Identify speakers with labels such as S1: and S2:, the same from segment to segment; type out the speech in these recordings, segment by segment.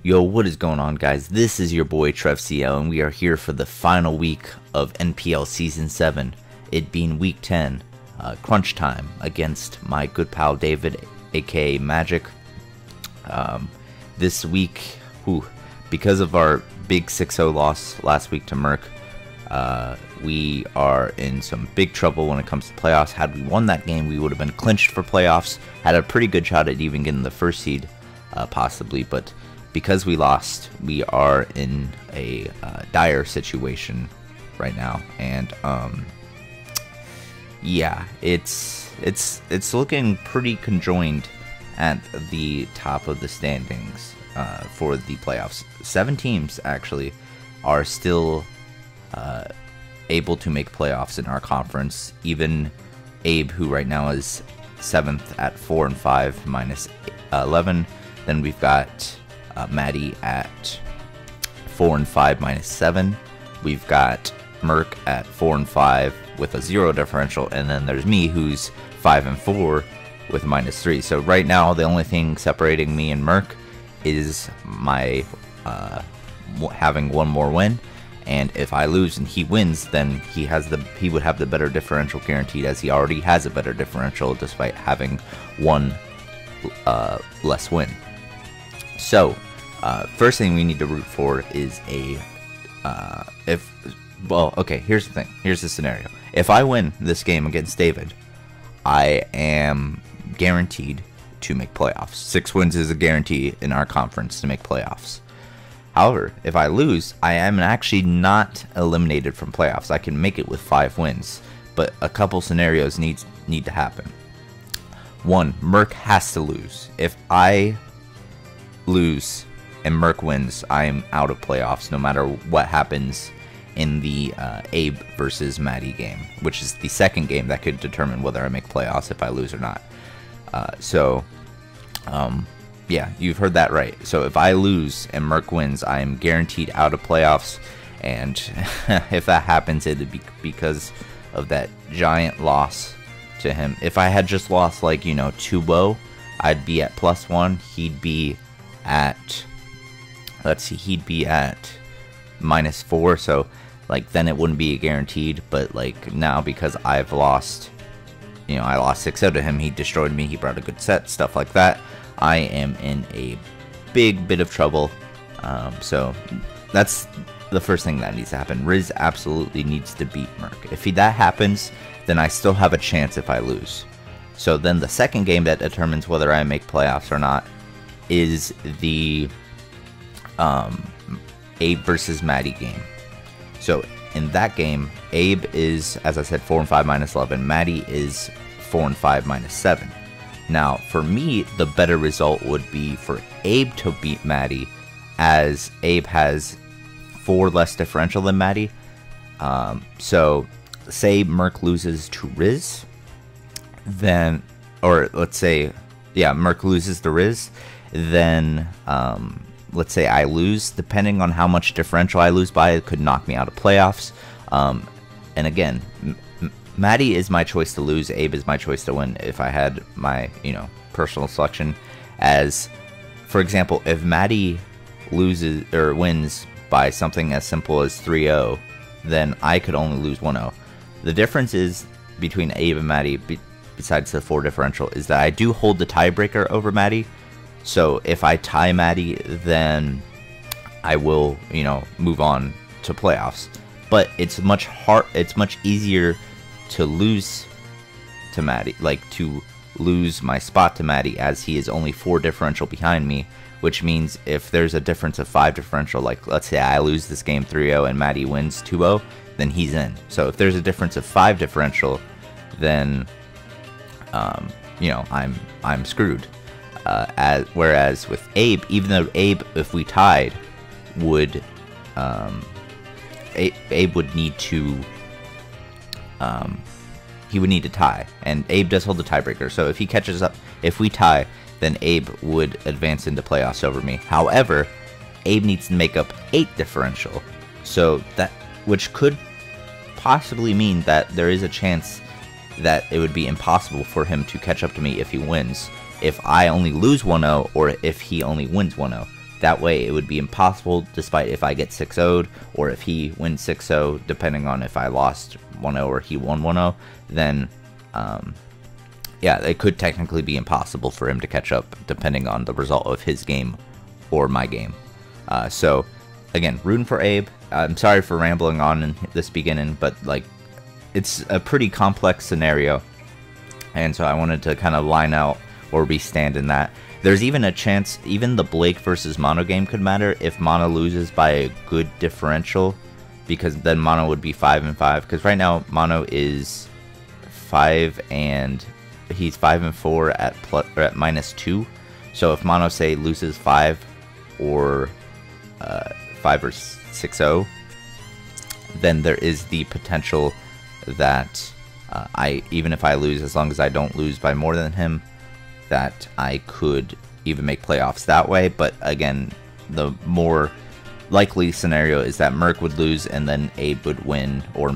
S1: Yo, what is going on, guys? This is your boy TrevCL, and we are here for the final week of NPL Season 7, it being Week 10, crunch time against my good pal David, aka Magic. This week, because of our big 6-0 loss last week to Merc, we are in some big trouble when it comes to playoffs. Had we won that game, we would have been clinched for playoffs, had a pretty good shot at even getting the first seed, possibly, but because we lost, we are in a dire situation right now, and yeah, it's looking pretty conjoined at the top of the standings for the playoffs. 7 teams actually are still able to make playoffs in our conference. Even Abe, who right now is 7th at 4-5 minus 11. Then we've got Maddie at 4-5 minus 7. We've got Merc at 4-5 with a 0 differential, and then there's me, who's 5-4 with minus 3. So right now, the only thing separating me and Merc is my having one more win. And if I lose and he wins, then he would have the better differential guaranteed, as he already has a better differential despite having one less win. So, first thing we need to root for is here's the thing. Here's the scenario. If I win this game against David, I am guaranteed to make playoffs. 6 wins is a guarantee in our conference to make playoffs. However, if I lose, I am actually not eliminated from playoffs. I can make it with 5 wins, but a couple scenarios need to happen. 1, Merc has to lose. If I lose and Merc wins, I am out of playoffs no matter what happens in the Abe versus Maddie game, which is the second game that could determine whether I make playoffs if I lose or not. Yeah, you've heard that right. So if I lose and Merc wins, I am guaranteed out of playoffs, and if that happens, it'd be because of that giant loss to him. If I had just lost, like, 2-0, I'd be at +1. He'd be at, he'd be at -4. So, then it wouldn't be guaranteed. But, now, because I've lost, I lost 6-0 to him, he destroyed me, he brought a good set, stuff like that, I am in a big bit of trouble. So, that's the first thing that needs to happen. Riz absolutely needs to beat Merc. If that happens, then I still have a chance if I lose. So then the second game that determines whether I make playoffs or not is the Abe versus Maddie game. So in that game, Abe is, as I said, 4-5 minus 11. Maddie is 4-5 minus 7. Now, for me, the better result would be for Abe to beat Maddie, as Abe has 4 less differential than Maddie. So say Merc loses to Riz, then, or let's say, yeah, Merc loses to Riz, then let's say I lose. Depending on how much differential I lose by, it could knock me out of playoffs. And again, Maddie is my choice to lose, Abe is my choice to win if I had my, personal selection. As, for example, if Maddie loses or wins by something as simple as 3-0, then I could only lose 1-0. The difference is between Abe and Maddie, besides the 4 differential, is that I do hold the tiebreaker over Maddie. So if I tie Maddie, then I will, move on to playoffs. But it's much easier to lose to Maddie, to lose my spot to Maddie, as he is only 4 differential behind me, which means if there's a difference of 5 differential, let's say I lose this game 3-0 and Maddie wins 2-0, then he's in. So if there's a difference of 5 differential, then I'm screwed. Whereas with Abe, even though Abe, if we tied, would Abe would need to he would need to tie, and Abe does hold the tiebreaker. So if he catches up, if we tie, then Abe would advance into playoffs over me. However, Abe needs to make up 8 differential, so that, which could possibly mean that there is a chance that it would be impossible for him to catch up to me if he wins. If I only lose 1-0, or if he only wins 1-0, That way it would be impossible, despite if I get 6-0'd, or if he wins 6-0, depending on if I lost 1-0 or he won 1-0, then, yeah, it could technically be impossible for him to catch up, depending on the result of his game or my game. So, again, rooting for Abe. I'm sorry for rambling on in this beginning, but, like, it's a pretty complex scenario, and so I wanted to kind of line out where we stand in that. There's even a chance, even the Blake versus Mono game could matter if Mono loses by a good differential, because then Mono would be 5-5. Because right now Mono is 5 and he's 5-4 at -2. So if Mono say loses 5 or 6-0, then there is the potential that even if I lose, as long as I don't lose by more than him, that I could even make playoffs that way. But again, the more likely scenario is that Merc would lose and then Abe would win, or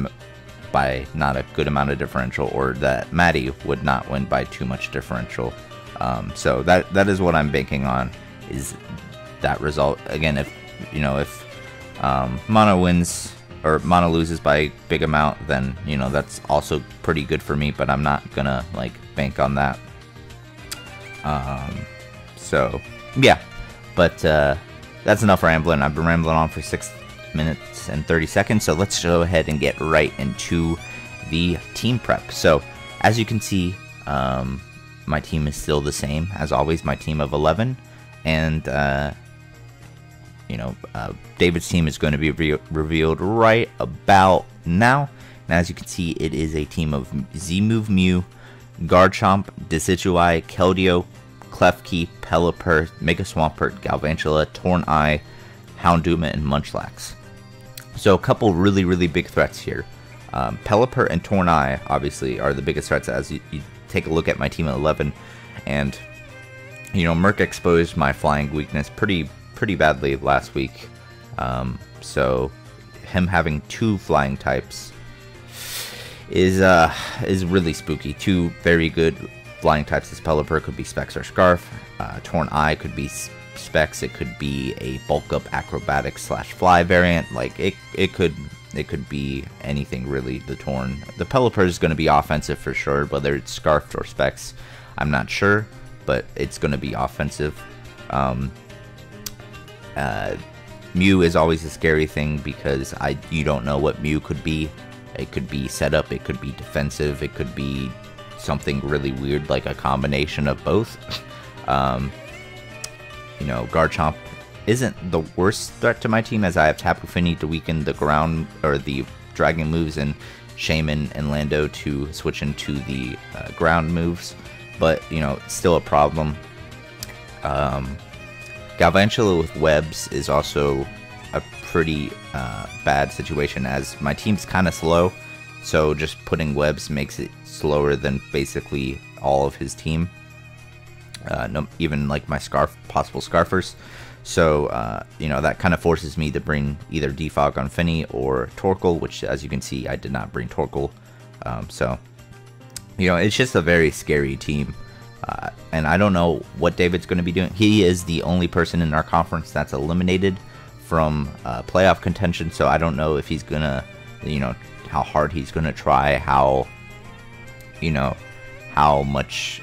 S1: by not a good amount of differential, or that Maddie would not win by too much differential. So that is what I'm banking on, is that result. Again, if Mono wins or Mono loses by a big amount, then that's also pretty good for me, but I'm not gonna like bank on that. So yeah, but that's enough rambling. I've been rambling on for 6 minutes and 30 seconds, so let's go ahead and get right into the team prep. So as you can see, my team is still the same as always, my team of 11, and David's team is going to be revealed right about now. And as you can see, it is a team of Z-Move Mew, Garchomp, Decidueye, Keldeo, Klefki, Pelipper, Mega Swampert, Galvantula, Tornai, Houndoom, and Munchlax. So a couple really big threats here. Pelipper and Tornai obviously are the biggest threats as you take a look at my team at 11. And, Merc exposed my flying weakness pretty badly last week. So him having 2 flying types is really spooky. 2 very good flying types. This Pelipper could be Specs or Scarf. Tornai could be Specs. It could be a bulk up acrobatic / fly variant. Like it could be anything really. The Pelipper is going to be offensive for sure. Whether it's Scarfed or Specs, I'm not sure, but it's going to be offensive. Mew is always a scary thing because you don't know what Mew could be. It could be setup, it could be defensive, it could be something really weird, like a combination of both. Garchomp isn't the worst threat to my team, as I have Tapu Fini to weaken the ground or the dragon moves, and Shaman and Lando to switch into the ground moves, but still a problem. Galvantula with webs is also a pretty bad situation, as my team's kind of slow, so just putting webs makes it slower than basically all of his team, even like my possible Scarfers. So that kind of forces me to bring either Defog on Finny or Torkoal, which as you can see I did not bring Torkoal. So it's just a very scary team. And I don't know what David's going to be doing. He is the only person in our conference that's eliminated from playoff contention, so I don't know if he's going to, how hard he's going to try, how much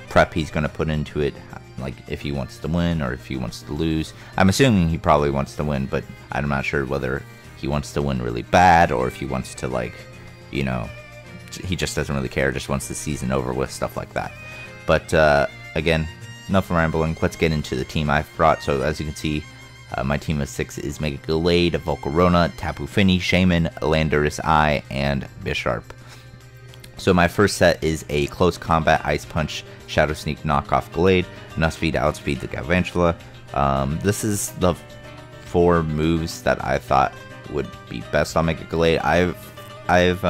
S1: prep he's going to put into it, like if he wants to win or if he wants to lose. I'm assuming he probably wants to win, but I'm not sure whether he wants to win really bad or if he wants to, he just doesn't really care, just wants the season over with, stuff like that. But again, enough rambling. Let's get into the team I've brought. So as you can see, my team of 6 is Mega Gallade, Volcarona, Tapu Fini, Shaman, Landorus Eye, and Bisharp. So my first set is a Close Combat Ice Punch Shadow Sneak knockoff Gallade, enough speed to outspeed the Galvantula. This is the 4 moves that I thought would be best on Mega Gallade. I've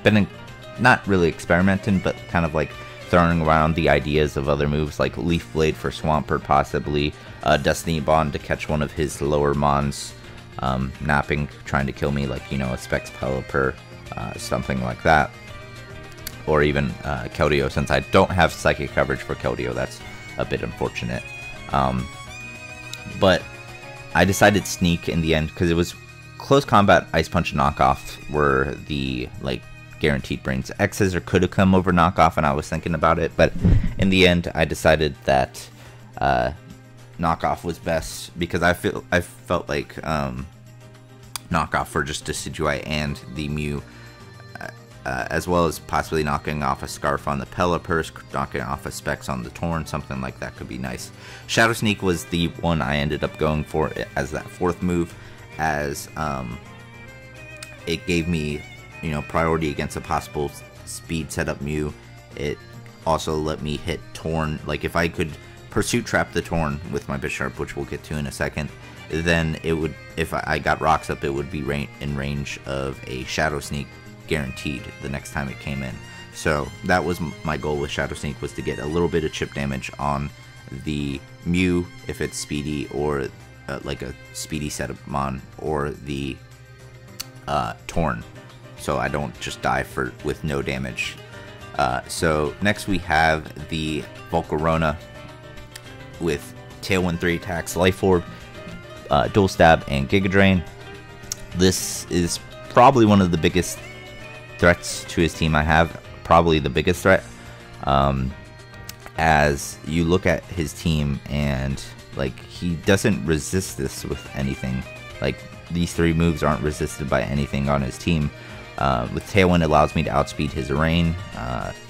S1: been not really experimenting, but kind of like throwing around the ideas of other moves, like Leaf Blade for Swampert, possibly Destiny Bond to catch one of his lower mons napping, trying to kill me, like a Specs Pelipper, something like that, or even Keldeo, since I don't have psychic coverage for Keldeo. That's a bit unfortunate. but I decided Sneak in the end because it was close combat. Ice Punch and Knockoff were the like guaranteed brains. X Scissor could have come over Knockoff, and I was thinking about it, but in the end I decided that Knockoff was best because I felt like Knockoff for just Decidueye and the Mew, as well as possibly knocking off a Scarf on the Pelipper, knocking off a Specs on the Torn, something like that could be nice. Shadow Sneak was the one I ended up going for as that fourth move, as it gave me, you know, priority against a possible speed setup Mew. It also let me hit Torn. Like if I could Pursuit Trap the Torn with my Bisharp, which we'll get to in a second, then it would, if I got Rocks up, it would be in range of a Shadow Sneak guaranteed the next time it came in. So that was my goal with Shadow Sneak, was to get a little bit of chip damage on the Mew if it's speedy, or like a speedy setup mon, or the Torn, so I don't just die with no damage. So next we have the Volcarona with Tailwind 3 attacks, Life Orb, Dual Stab, and Giga Drain. This is probably one of the biggest threats to his team I have, probably the biggest threat. As you look at his team, and like he doesn't resist this with anything. Like these three moves aren't resisted by anything on his team. With Tailwind, it allows me to outspeed his Rain.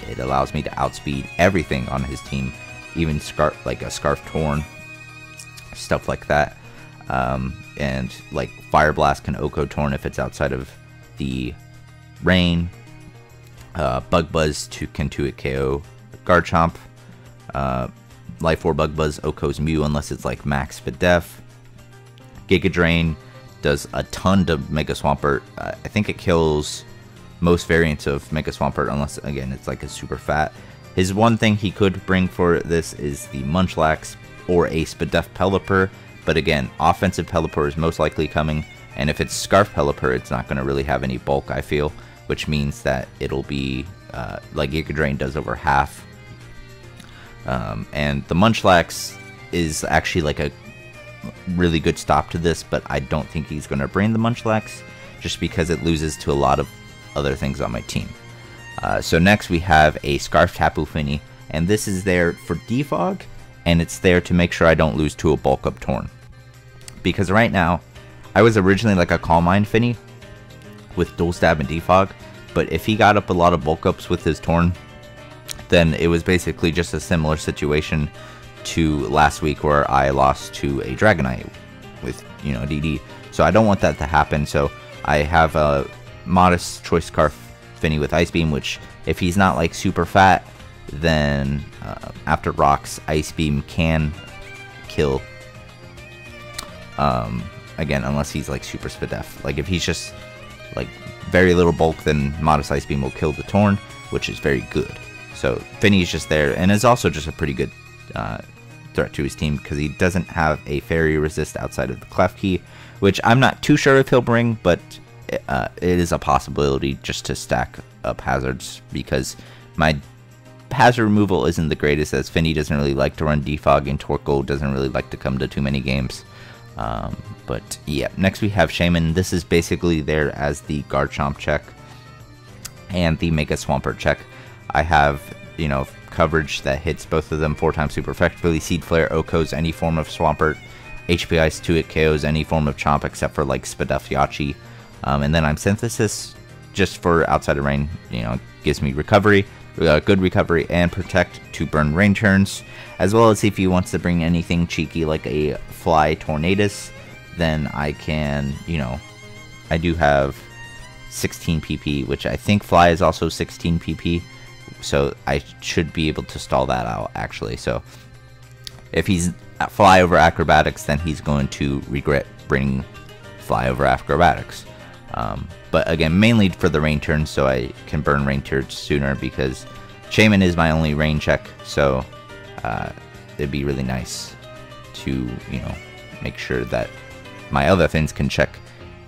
S1: It allows me to outspeed everything on his team, even like a Scarf Torn, stuff like that. And like Fire Blast can Oko Torn if it's outside of the Rain. Bug Buzz can 2-hit KO Garchomp. Life Orb Bug Buzz Oko's Mew unless it's like max Spadef. Giga Drain does a ton to Mega Swampert. I think it kills most variants of Mega Swampert unless, again, it's like a super fat. His one thing he could bring for this is the Munchlax or a Spadef Pelipper, but again, offensive Pelipper is most likely coming, and if it's Scarf Pelipper, it's not going to really have any bulk, I feel, which means that it'll be like Giga Drain does over half. And the Munchlax is actually like a really good stop to this, but I don't think he's going to bring the Munchlax just because it loses to a lot of other things on my team. So next we have a Scarf Tapu Fini, and this is there for defog, and it's there to make sure I don't lose to a bulk up Torn. Because right now, I was originally like a Calm Mind Fini with Dual Stab and defog, but if he got up a lot of bulk ups with his Torn, then it was basically just a similar situation to last week where I lost to a Dragonite with, you know, DD. So I don't want that to happen. So I have a modest Choice Scarf Fini with Ice Beam, which if he's not like super fat, then after Rocks, Ice Beam can kill. Again, unless he's like super Spadef. Like if he's just like very little bulk, then modest Ice Beam will kill the Torn, which is very good. So Fini is just there, and is also just a pretty good threat to his team because he doesn't have a Fairy Resist outside of the Klefki, which I'm not too sure if he'll bring, but it is a possibility just to stack up hazards because my hazard removal isn't the greatest, as Fini doesn't really like to run defog and Torkoal doesn't really like to come to too many games. But yeah, next we have Shaman. This is basically there as the Garchomp check and the Mega Swampert check. I have, you know, coverage that hits both of them 4 times super effectively. Seed Flare Okos any form of Swampert. HP Ice 2-hit KOs any form of Chomp except for like Spadef Yachi. And then I'm Synthesis just for outside of Rain, you know, gives me recovery, good recovery, and Protect to burn Rain turns. As well as if he wants to bring anything cheeky like a Fly Tornadus, then I can, you know, I do have 16 PP, which I think Fly is also 16 PP. So I should be able to stall that out, actually. So if he's Fly over Acrobatics, then he's going to regret bringing Fly over Acrobatics. But again, mainly for the Rain turn, so I can burn Rain turns sooner, because Shaman is my only Rain check. So it'd be really nice to, you know, make sure that my other things can check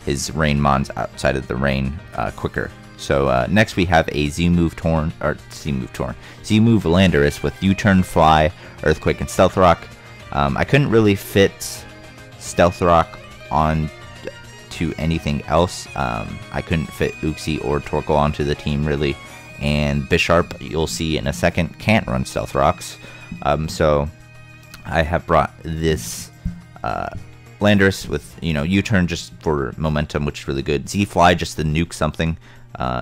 S1: his Rain Mons outside of the Rain quicker. So next we have a Z-Move Landorus with U-Turn, Fly, Earthquake, and Stealth Rock. I couldn't really fit Stealth Rock on to anything else. I couldn't fit Uxie or Torkoal onto the team really, and Bisharp, you'll see in a second, can't run Stealth Rocks. So I have brought this Landorus with, U-turn just for momentum, which is really good. Z-Fly just to nuke something.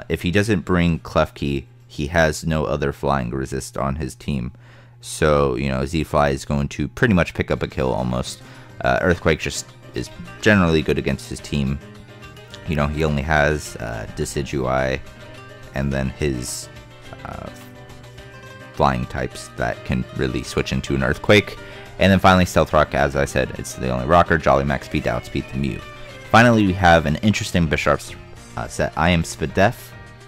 S1: If he doesn't bring Klefki, he has no other flying resist on his team. So, Z-Fly is going to pretty much pick up a kill almost. Earthquake just is generally good against his team. He only has Decidueye and then his flying types that can really switch into an Earthquake. And then finally, Stealth Rock, as I said, it's the only rocker. Jolly Max Speed to outspeed the Mew. Finally, we have an interesting Bisharp set. I am Svidef,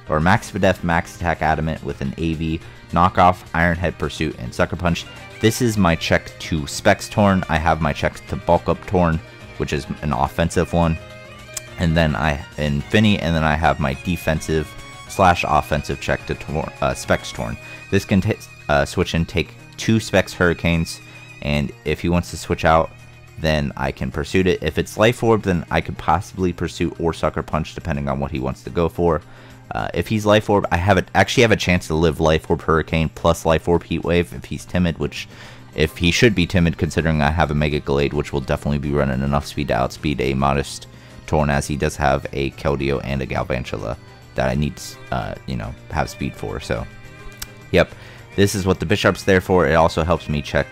S1: or Max Svidef, Max Attack Adamant with an AV, Knockoff, Iron Head Pursuit, and Sucker Punch. This is my check to Specs Torn. I have my checks to Bulk Up Torn, which is an offensive one. And then Finny, and then I have my defensive / offensive check to Specs Torn. This can switch and take 2 Specs Hurricanes. And if he wants to switch out, then I can Pursuit it. If it's Life Orb, then I could possibly Pursuit or Sucker Punch, depending on what he wants to go for. If he's Life Orb, I actually have a chance to live Life Orb Hurricane plus Life Orb Heat Wave if he's timid, which, if he should be timid, considering I have a Mega Glade, which will definitely be running enough speed to outspeed a modest Torn, as he does have a Keldeo and a Galvantula that I need to, have speed for. So, yep. This is what the Bisharp's there for. It also helps me check,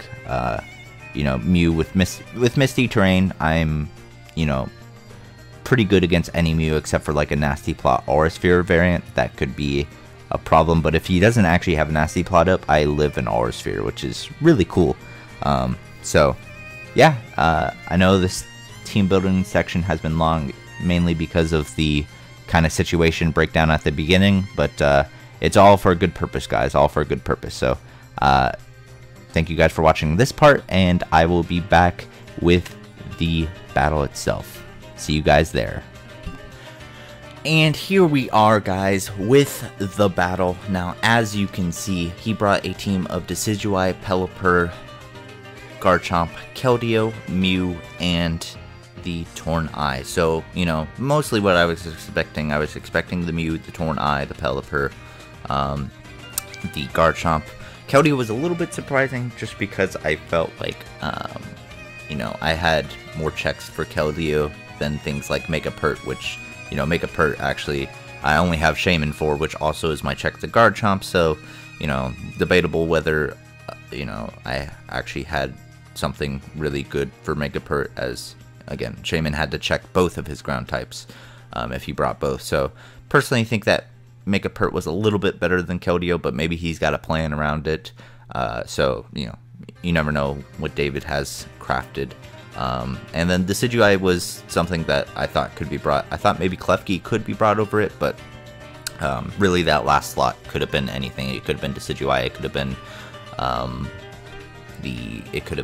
S1: Mew with Misty Terrain. I'm, pretty good against any Mew except for like a Nasty Plot Aura Sphere variant. That could be a problem. But if he doesn't actually have a Nasty Plot up, I live an Aura Sphere, which is really cool. So, yeah, I know this team building section has been long, mainly because of the kind of situation breakdown at the beginning, but it's all for a good purpose, guys, all for a good purpose. So thank you guys for watching this part, and I will be back with the battle itself. See you guys there. And here we are, guys, with the battle. Now, as you can see, he brought a team of Decidueye, Pelipper, Garchomp, Keldeo, Mew, and the Torn Eye. So, mostly what I was expecting. I was expecting the Mew, the Torn Eye, the Pelipper, the Garchomp. Keldeo was a little bit surprising just because I felt like, I had more checks for Keldeo than things like Mega Pert, which, Mega Pert actually I only have Shaman for, which also is my check to Garchomp. So, debatable whether, I actually had something really good for Mega Pert, as, again, Shaman had to check both of his ground types if he brought both. So, personally, I think that Mega Pert was a little bit better than Keldeo, but maybe he's got a plan around it. So, you never know what David has crafted. And then Decidueye was something that I thought could be brought. I thought maybe Klefki could be brought over it, but really that last slot could have been anything. It could have been Decidueye. It could have been it could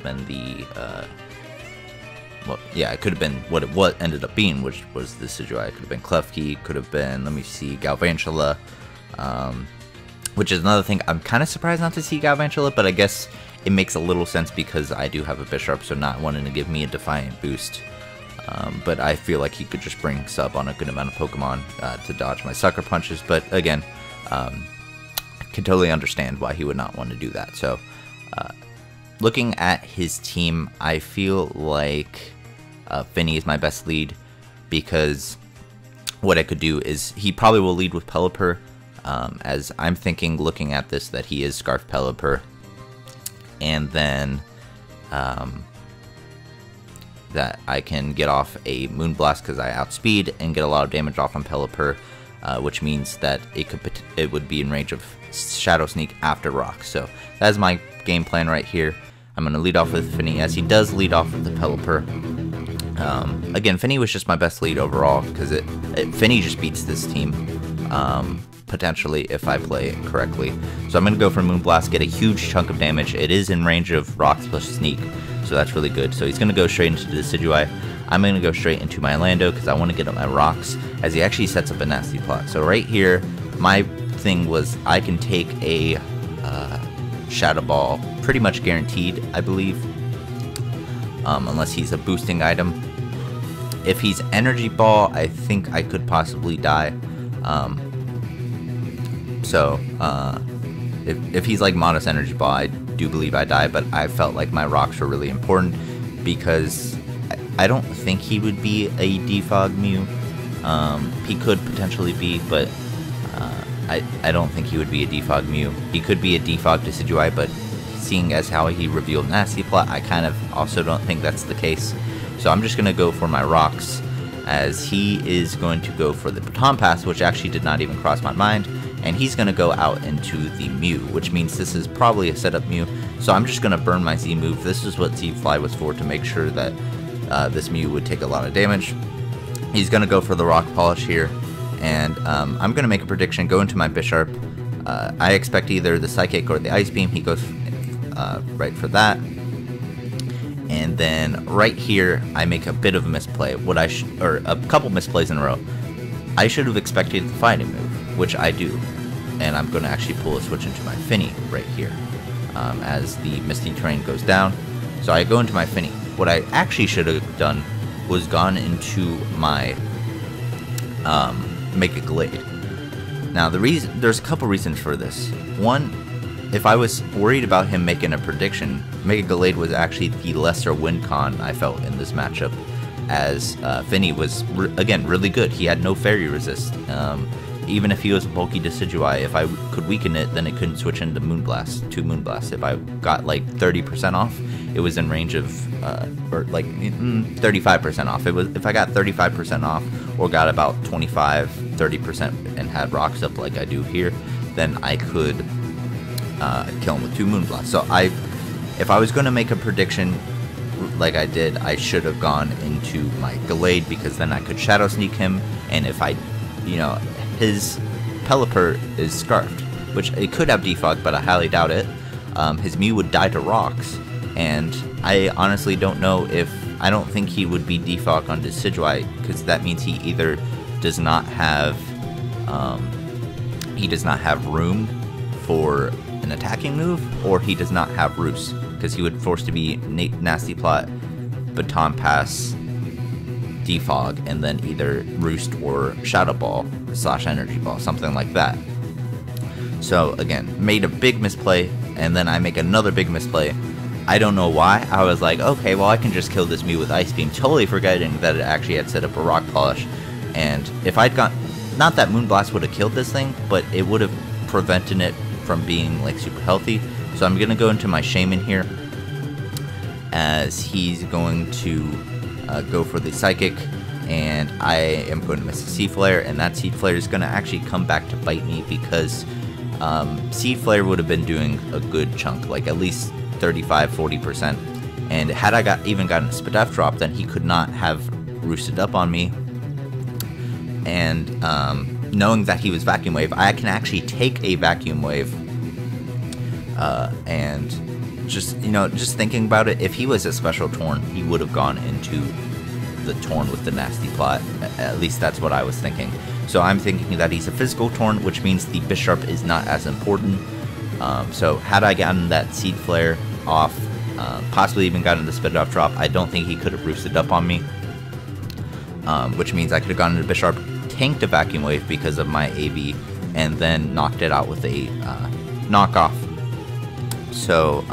S1: have been what ended up being, which was Decidueye. It could have been Klefki. Could have been, let me see, Galvantula. Which is another thing. I'm kind of surprised not to see Galvantula, but I guess it makes a little sense because I do have a Bisharp, so not wanting to give me a Defiant boost. But I feel like he could just bring sub on a good amount of Pokemon to dodge my Sucker Punches. But again, can totally understand why he would not want to do that. So, looking at his team, I feel like Finny is my best lead, because what I could do is he probably will lead with Pelipper, as I'm thinking, looking at this, that he is Scarf Pelipper, and then that I can get off a Moonblast because I outspeed and get a lot of damage off on Pelipper, which means that it would be in range of Shadow Sneak after Rock. So that's my game plan right here. I'm going to lead off with Finny, as he does lead off with the Pelipper. Again, Finny was just my best lead overall, because Finny just beats this team, potentially, if I play it correctly. So I'm going to go for Moonblast, get a huge chunk of damage. It is in range of Rocks plus Sneak, so that's really good. So he's going to go straight into the Decidueye. I'm going to go straight into my Lando, because I want to get up my Rocks, as he actually sets up a Nasty Plot. So right here, my thing was I can take a Shadow Ball, pretty much guaranteed, I believe. unless he's a boosting item. If he's Energy Ball, I think I could possibly die. If he's like Modest Energy Ball, I do believe I die, but I felt like my rocks were really important because I don't think he would be a defog Mew. He could potentially be, but I don't think he would be a defog Mew. He could be a defog Decidueye, but seeing as how he revealed Nasty Plot, I kind of also don't think that's the case. So I'm just going to go for my rocks, as he is going to go for the Baton Pass, which actually did not even cross my mind, and he's going to go out into the Mew, which means this is probably a setup Mew. So I'm just going to burn my Z move. This is what Z Fly was for, to make sure that this Mew would take a lot of damage. He's going to go for the Rock Polish here, and I'm going to make a prediction, go into my Bisharp. I expect either the Psychic or the Ice Beam. He goes right for that. And then right here, I make a bit of a misplay. Or a couple misplays in a row. I should have expected the Fighting move, which I do. And I'm going to actually pull a switch into my Finny right here, as the Misty Terrain goes down. So I go into my Finny. What I actually should have done was gone into my Mega Glade. Now there's a couple reasons for this. One, if I was worried about him making a prediction, Mega Glade was actually the lesser win con I felt in this matchup, as Finny was, again, really good. He had no Fairy Resist. Even if he was a bulky Decidueye, if I could weaken it, then it couldn't switch into Moonblast, to Moonblast. If I got like 30% off, it was in range of, or like 35% off. If I got 35% off, or got about 25, 30% and had rocks up like I do here, then I could kill him with 2 Moonblasts. So if I was going to make a prediction like I did, I should have gone into my Glade, because then I could Shadow Sneak him, and if I, his Pelipper is Scarfed, which it could have defog, but I highly doubt it. His Mew would die to rocks, and I honestly don't know if, I don't think he would be defog on Decidueye, because that means he either does not have, room for an attacking move, or he does not have Roost, because he would force to be Nasty Plot, Baton Pass, defog, and then either Roost or Shadow Ball / Energy Ball, something like that. So again, made a big misplay, and then I make another big misplay. I don't know why. I was like, okay, well, I can just kill this Mew with Ice Beam, totally forgetting that it actually had set up a Rock Polish. And if I'd got, not that Moonblast would have killed this thing, but it would have prevented it from being like super healthy. So I'm gonna go into my Shaman here, as he's going to go for the Psychic, and I am going to miss a Seed Flare, and that Seed Flare is going to actually come back to bite me, because Seed Flare would have been doing a good chunk, like at least 35-40%, and had I even gotten a Spadef drop, then he could not have roosted up on me. And knowing that he was Vacuum Wave, I can actually take a Vacuum Wave, and just thinking about it, if he was a special Torn, he would have gone into the Torn with the Nasty Plot. At least that's what I was thinking. So I'm thinking that he's a physical Torn, which means the Bisharp is not as important. So had I gotten that Seed Flare off, possibly even gotten the Spit Off drop, I don't think he could have roosted up on me. Which means I could have gone into Bisharp, tanked a Vacuum Wave because of my AV, and then knocked it out with a knockoff. So,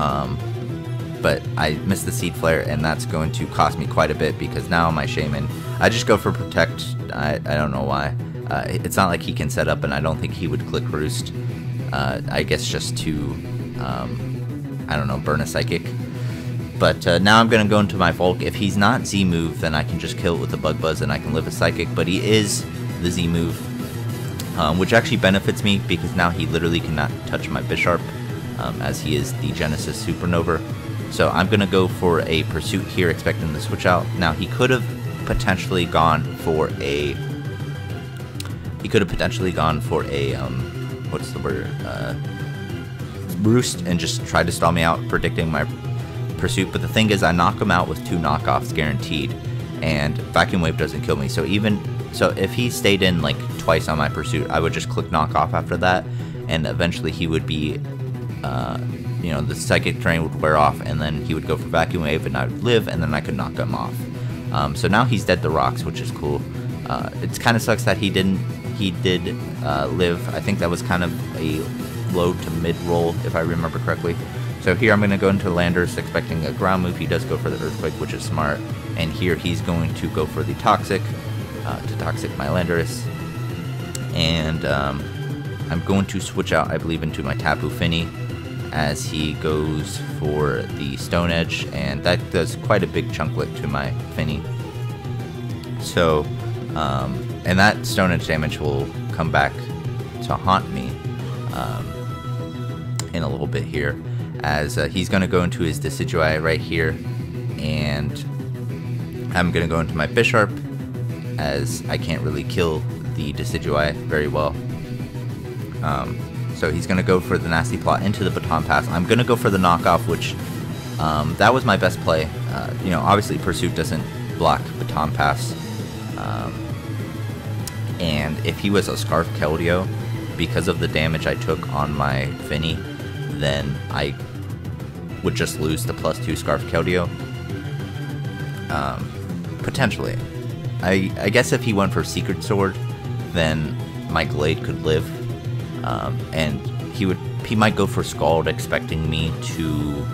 S1: but I missed the Seed Flare, and that's going to cost me quite a bit, because now my Shaman, I just go for Protect. I don't know why. It's not like he can set up, and I don't think he would click Roost. I guess just to, I don't know, burn a Psychic. But now I'm going to go into my Volk. If he's not Z-move, then I can just kill it with the Bug Buzz, and I can live a Psychic, but he is the Z-move, which actually benefits me, because now he literally cannot touch my Bisharp, as he is the Genesis Supernova. So I'm going to go for a Pursuit here, expecting to switch out. Now, he could have potentially gone for a... what's the word? Roost, and just tried to stall me out, predicting my Pursuit. But the thing is, I knock him out with 2 knockoffs guaranteed, and Vacuum Wave doesn't kill me. So if he stayed in like twice on my Pursuit, I would just click knockoff after that, and eventually he would be the psychic terrain would wear off, and then he would go for vacuum wave, and I would live, and then I could knock him off. So now he's dead to rocks, which is cool. It kind of sucks that he did live. I think that was kind of a low to mid roll, if I remember correctly. So here I'm going to go into Landers expecting a ground move. He does go for the Earthquake, which is smart. And here he's going to go for the Toxic, to Toxic my Landers. And I'm going to switch out, I believe, into my Tapu Fini as he goes for the Stone Edge. And that does quite a big chunklet to my Fini. So, and that Stone Edge damage will come back to haunt me in a little bit here, as he's going to go into his Decidueye right here, and I'm going to go into my Bisharp, as I can't really kill the Decidueye very well. So he's going to go for the Nasty Plot into the Baton Pass. I'm going to go for the knockoff, which that was my best play. Obviously Pursuit doesn't block Baton Pass, and if he was a Scarf Keldeo, because of the damage I took on my Fini, then I would just lose the +2 Scarf Keldeo. Potentially. I guess if he went for Secret Sword, then my Glade could live. And he might go for Scald, expecting me to,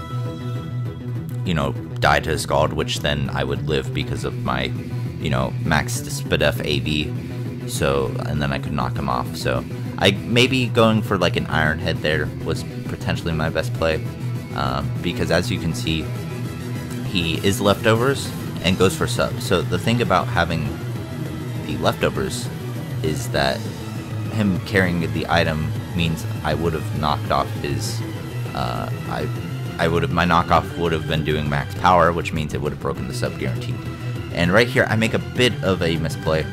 S1: die to Scald, which then I would live because of my, max Spadef AV. So, and then I could knock him off. So, maybe going for like an Iron Head there was potentially my best play, because as you can see, he is leftovers and goes for sub. So the thing about having the leftovers is that him carrying the item means I would have knocked off his, my knockoff would have been doing max power, which means it would have broken the sub guaranteed. And right here I make a bit of a misplay.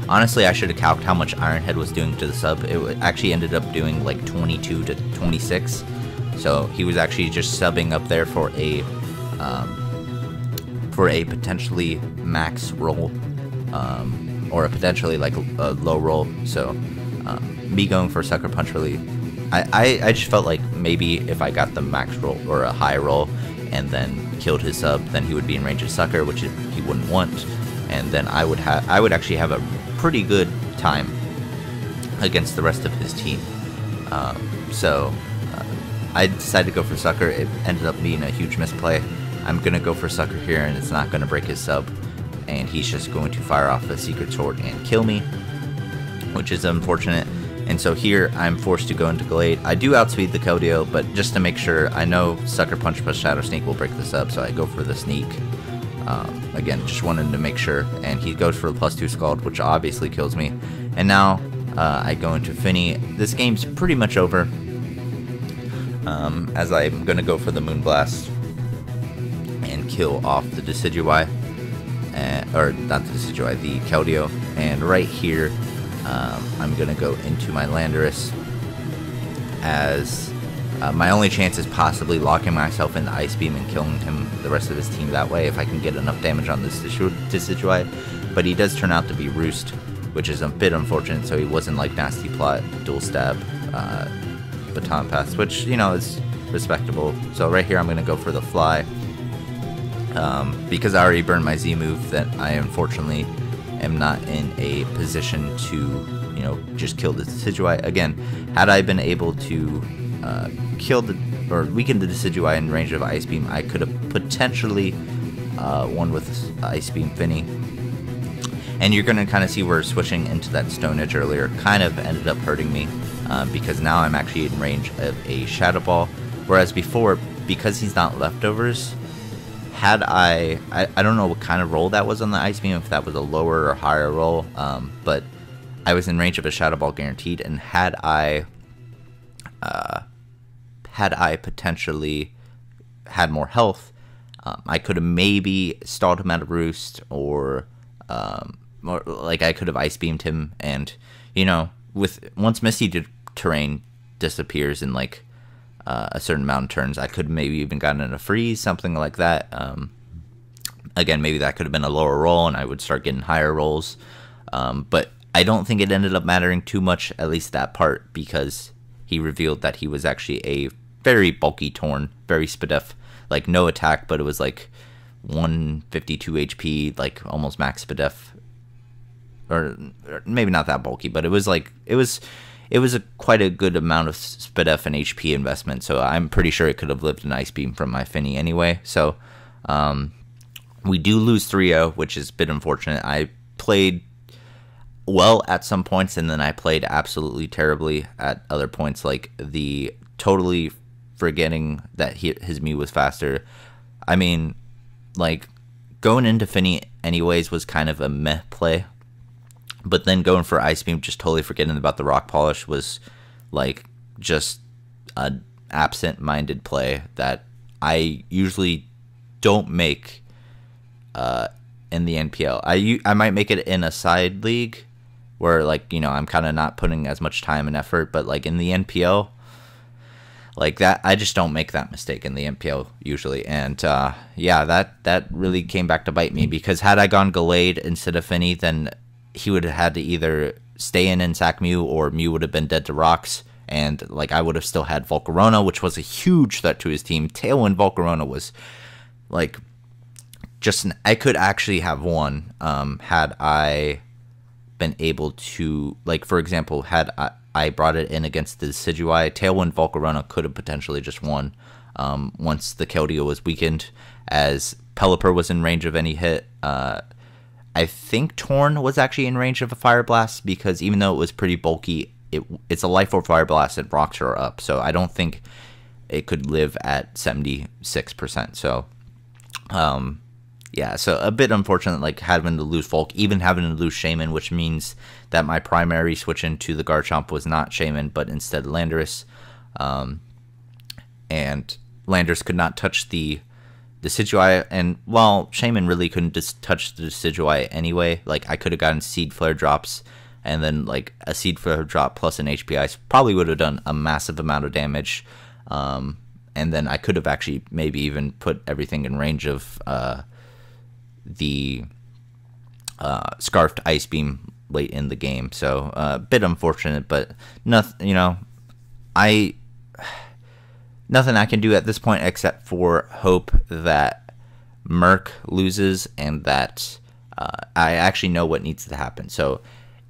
S1: Honestly, I should have calced how much Iron Head was doing to the sub. It actually ended up doing like 22 to 26. So he was actually just subbing up there for a potentially max roll, or a potentially like a low roll. So me going for Sucker Punch really, I just felt like maybe if I got the max roll or a high roll and then killed his sub, then he would be in range of Sucker, which he wouldn't want. And then I would actually have a pretty good time against the rest of his team. So I decided to go for Sucker. It ended up being a huge misplay. I'm gonna go for Sucker here, and it's not gonna break his sub, and he's just going to fire off a Secret Sword and kill me, which is unfortunate. And so here I'm forced to go into Glade. I do outspeed the Keldeo, but just to make sure, I know Sucker Punch plus Shadow Sneak will break the sub, so I go for the Sneak. Again, just wanted to make sure, and he goes for the +2 Scald, which obviously kills me. And now I go into Fini. This game's pretty much over, as I'm going to go for the Moonblast and kill off the Decidueye, or not the Decidueye, the Keldeo. And right here, I'm going to go into my Landorus, as my only chance is possibly locking myself in the Ice Beam and killing him, the rest of his team, that way if I can get enough damage on this Decidueye. But he does turn out to be Roost, which is a bit unfortunate, so he wasn't like Nasty Plot, Dual Stab, Baton Pass, which, is respectable. So right here I'm going to go for the Fly, because I already burned my Z move, that I unfortunately am not in a position to, just kill the Decidueye. Again, had I been able to kill or weaken the Decidueye in range of Ice Beam, I could have potentially won with Ice Beam Fini. And you're going to kind of see where switching into that Stone Edge earlier kind of ended up hurting me, because now I'm actually in range of a Shadow Ball, whereas before, because he's not leftovers, had I don't know what kind of roll that was on the Ice Beam, if that was a lower or higher roll, but I was in range of a Shadow Ball guaranteed, and had I potentially had more health, I could have maybe stalled him out of Roost, or like I could have Ice Beamed him, and once Misty Terrain disappears in like a certain amount of turns, I could maybe even gotten in a freeze, something like that. Again, maybe that could have been a lower roll, and I would start getting higher rolls. But I don't think it ended up mattering too much, at least that part, because he revealed that he was actually a very bulky Torn, very Spadef, like no attack, but it was like 152 HP, like almost max Spadef, or maybe not that bulky, but it was like it was quite a good amount of Spadef and HP investment. So I'm pretty sure it could have lived an Ice Beam from my Finny anyway. So we do lose 3-0, which is a bit unfortunate. I played well at some points, and then I played absolutely terribly at other points, like the totally forgetting that his Mew was faster. I mean, like, going into Finny anyways was kind of a meh play, but then going for Ice Beam, just totally forgetting about the Rock Polish, was like just an absent-minded play that I usually don't make in the NPL. I might make it in a side league where, like, you know, I'm kind of not putting as much time and effort, but like in the NPL, like that, I just don't make that mistake in the NPL usually. And yeah, that really came back to bite me, because had I gone Gallade instead of Finny, then he would have had to either stay in and sack Mew, or Mew would have been dead to rocks, and like I would have still had Volcarona, which was a huge threat to his team. Tailwind Volcarona was like just I could actually have won had I been able to, like, for example, had I brought it in against the Decidueye, Tailwind Volcarona could have potentially just won once the Keldeo was weakened, as Pelipper was in range of any hit. I think Torn was actually in range of a Fire Blast, because even though it was pretty bulky, it's a Life Orb Fire Blast and rocks are up, so I don't think it could live at 76%. So yeah, so a bit unfortunate, like having to lose Volk, even having to lose Shaman, which means that my primary switch into the Garchomp was not Shaman, but instead Landorus. And Landorus could not touch the Decidueye, and while Shaman really couldn't just touch the Decidueye anyway, like I could have gotten Seed Flare drops, and then like a Seed Flare drop plus an HPI probably would have done a massive amount of damage. And then I could have actually maybe even put everything in range of the Scarfed Ice Beam late in the game. So a bit unfortunate, but nothing, you know, nothing I can do at this point except for hope that Merc loses, and that I actually know what needs to happen. So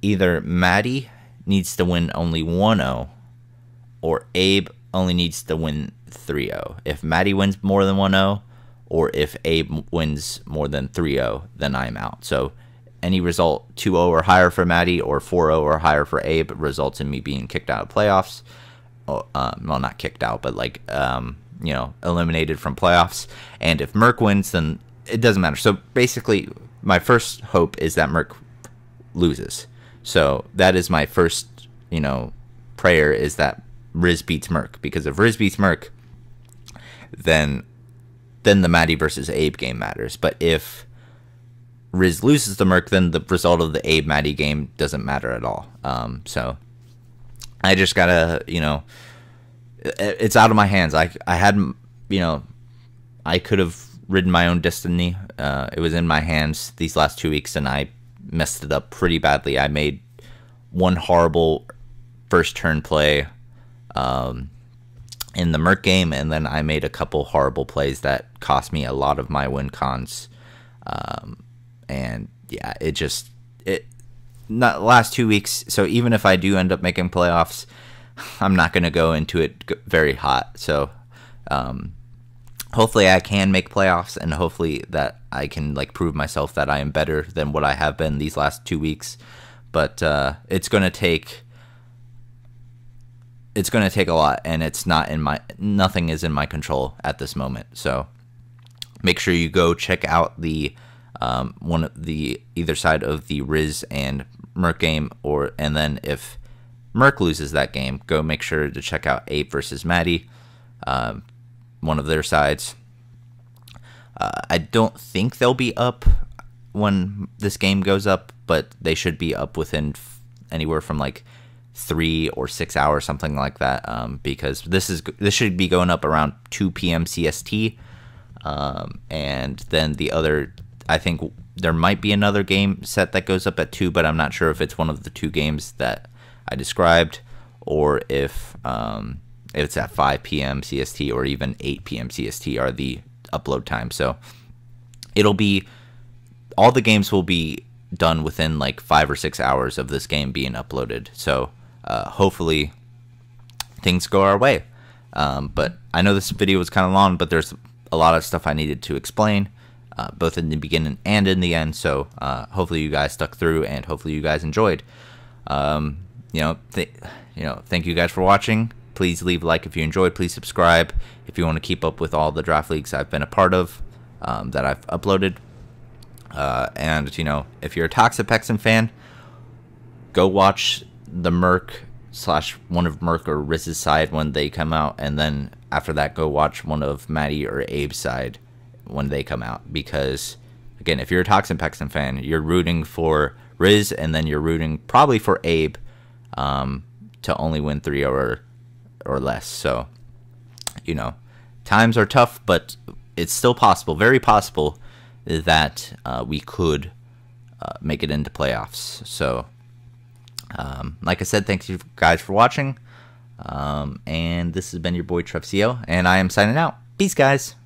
S1: either Maddie needs to win only 1-0, or Abe only needs to win 3-0. If Maddie wins more than 1-0, or if Abe wins more than 3-0, then I'm out. So any result 2-0 or higher for Maddie, or 4-0 or higher for Abe, results in me being kicked out of playoffs. Well, not kicked out, but like, you know, eliminated from playoffs. And if Merc wins, then it doesn't matter. So basically, my first hope is that Merc loses. So that is my first, you know, prayer, is that Riz beats Merc. Because if Riz beats Merc, then the Maddie versus Abe game matters. But if Riz loses the Merc, then the result of the Abe Maddie game doesn't matter at all. So I just gotta, you know, it's out of my hands. I had, you know, I could have ridden my own destiny. It was in my hands these last 2 weeks, and I messed it up pretty badly. I made one horrible first turn play in the Merc game, and then I made a couple horrible plays that cost me a lot of my win cons. And yeah, not last 2 weeks. So even if I do end up making playoffs, I'm not going to go into it very hot. So hopefully I can make playoffs, and hopefully that I can like prove myself that I am better than what I have been these last 2 weeks. But it's going to take a lot, and it's not in my, nothing is in my control at this moment. So make sure you go check out the one of the either side of the Riz and Merc game, and then if Merc loses that game, go make sure to check out Ape versus Maddie, one of their sides. I don't think they'll be up when this game goes up, but they should be up within anywhere from like 3 or 6 hours, something like that, because this should be going up around 2 p.m. CST, and then the other, I think there might be another game set that goes up at 2, but I'm not sure if it's one of the 2 games that I described, or if it's at 5 p.m. CST or even 8 p.m. CST are the upload time. So it'll be, all the games will be done within like 5 or 6 hours of this game being uploaded. So hopefully things go our way. But I know this video was kind of long, but there's a lot of stuff I needed to explain, both in the beginning and in the end. So hopefully you guys stuck through, and hopefully you guys enjoyed. Thank you guys for watching. Please leave a like if you enjoyed. Please subscribe if you want to keep up with all the draft leagues I've been a part of, that I've uploaded. And if you're a Toxic Pexin fan, go watch the Merc / one of Merc or Riz's side when they come out, and then after that go watch one of Maddie or Abe's side when they come out. Because again, if you're a Toxic Pexin fan, you're rooting for Riz, and then you're rooting probably for Abe to only win 3 or less. So times are tough, but it's still possible, very possible, that we could make it into playoffs. So like I said, thanks you guys for watching, and this has been your boy TrevCL, and I am signing out. Peace, guys.